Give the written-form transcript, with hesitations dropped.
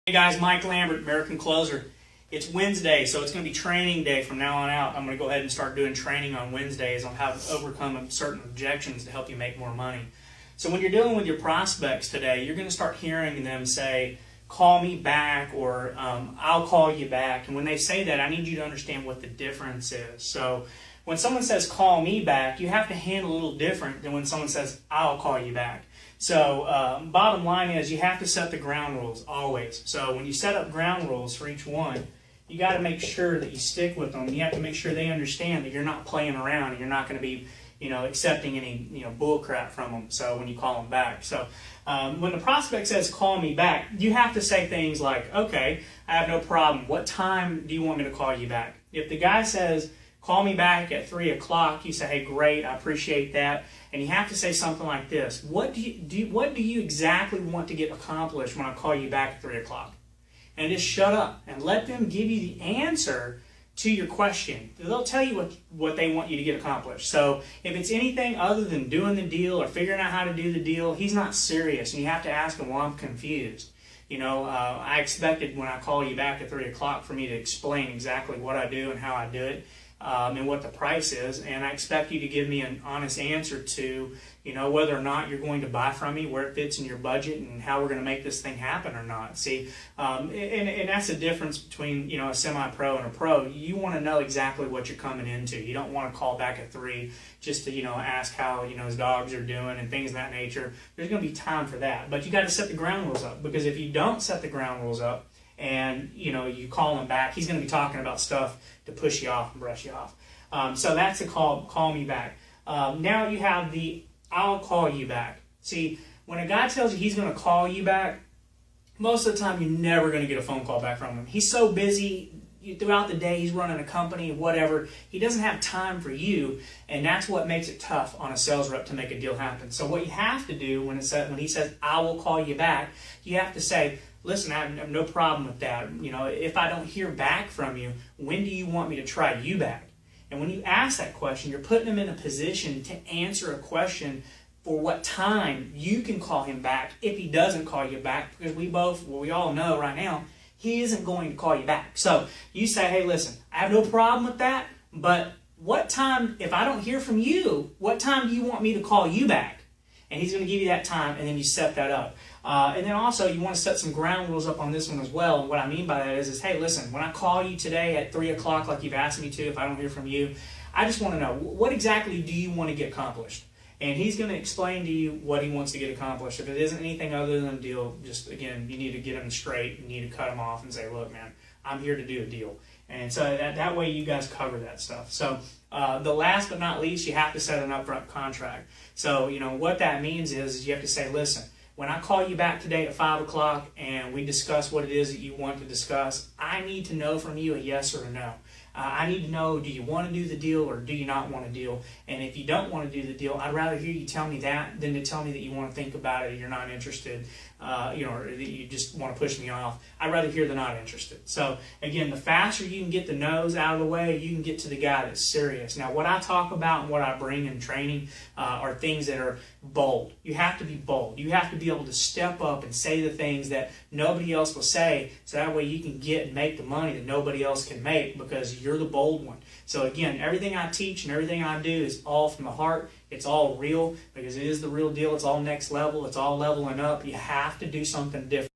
Hey guys, Mike Lambert, American Closer. It's Wednesday, so it's going to be training day from now on out. I'm going to go ahead and start doing training on Wednesdays on how to overcome certain objections to help you make more money. So when you're dealing with your prospects today, you're going to start hearing them say, call me back, or I'll call you back. And when they say that, I need you to understand what the difference is. So when someone says call me back, you have to handle a little different than when someone says I'll call you back. So bottom line is you have to set the ground rules always. So when you set up ground rules for each one, you got to make sure that you stick with them. You have to make sure they understand that you're not playing around and you're not going to be, accepting any, bull crap from them. So when you call them back. So when the prospect says call me back, you have to say things like, okay, I have no problem. What time do you want me to call you back? If the guy says call me back at 3 o'clock, you say, hey, great, I appreciate that. And you have to say something like this. What do you exactly want to get accomplished when I call you back at 3 o'clock? And just shut up and let them give you the answer to your question. They'll tell you what they want you to get accomplished. So if it's anything other than doing the deal or figuring out how to do the deal, he's not serious. And you have to ask him, well, I'm confused. I expected when I call you back at 3 o'clock for me to explain exactly what I do and how I do it. And what the price is, and I expect you to give me an honest answer to, whether or not you're going to buy from me, where it fits in your budget, and how we're going to make this thing happen or not. See, and that's the difference between, a semi-pro and a pro. You want to know exactly what you're coming into. You don't want to call back at 3 just to, ask how, his dogs are doing and things of that nature. There's going to be time for that, but you got to set the ground rules up, because if you don't set the ground rules up, and you call him back, he's going to be talking about stuff to push you off and brush you off. So that's the call me back. Now you have the I'll call you back. See, when a guy tells you he's going to call you back, most of the time you're never going to get a phone call back from him. He's so busy throughout the day, he's running a company, whatever. He doesn't have time for you, and that's what makes it tough on a sales rep to make a deal happen. So what you have to do when he says I will call you back, you have to say, listen, I have no problem with that. If I don't hear back from you, when do you want me to try you back? And when you ask that question, you're putting him in a position to answer a question for what time you can call him back if he doesn't call you back, because we all know right now, he isn't going to call you back. So you say, hey, listen, I have no problem with that, but what time, if I don't hear from you, what time do you want me to call you back? And he's going to give you that time, and then you set that up. And then also, you want to set some ground rules up on this one as well. And what I mean by that is hey, listen, when I call you today at 3 o'clock like you've asked me to, if I don't hear from you, I just want to know, what exactly do you want to get accomplished? And he's going to explain to you what he wants to get accomplished. If it isn't anything other than a deal, just, again, you need to get him straight. You need to cut him off and say, look, man, I'm here to do a deal. And so that way you guys cover that stuff. So the last but not least, you have to set an upfront contract. So, what that means is you have to say, listen, when I call you back today at 5 o'clock and we discuss what it is that you want to discuss, I need to know from you a yes or a no. I need to know, do you want to do the deal or do you not want to deal? And if you don't want to do the deal, I'd rather hear you tell me that than to tell me that you want to think about it, you're not interested, or that you just want to push me off. I'd rather hear the not interested. So again, the faster you can get the no's out of the way, you can get to the guy that's serious. Now, what I talk about and what I bring in training are things that are bold. You have to be bold. You have to be able to step up and say the things that nobody else will say, so that way you can get and make the money that nobody else can make, because you're the bold one. So again, everything I teach and everything I do is all from the heart. It's all real, because it is the real deal. It's all next level. It's all leveling up. You have to do something different.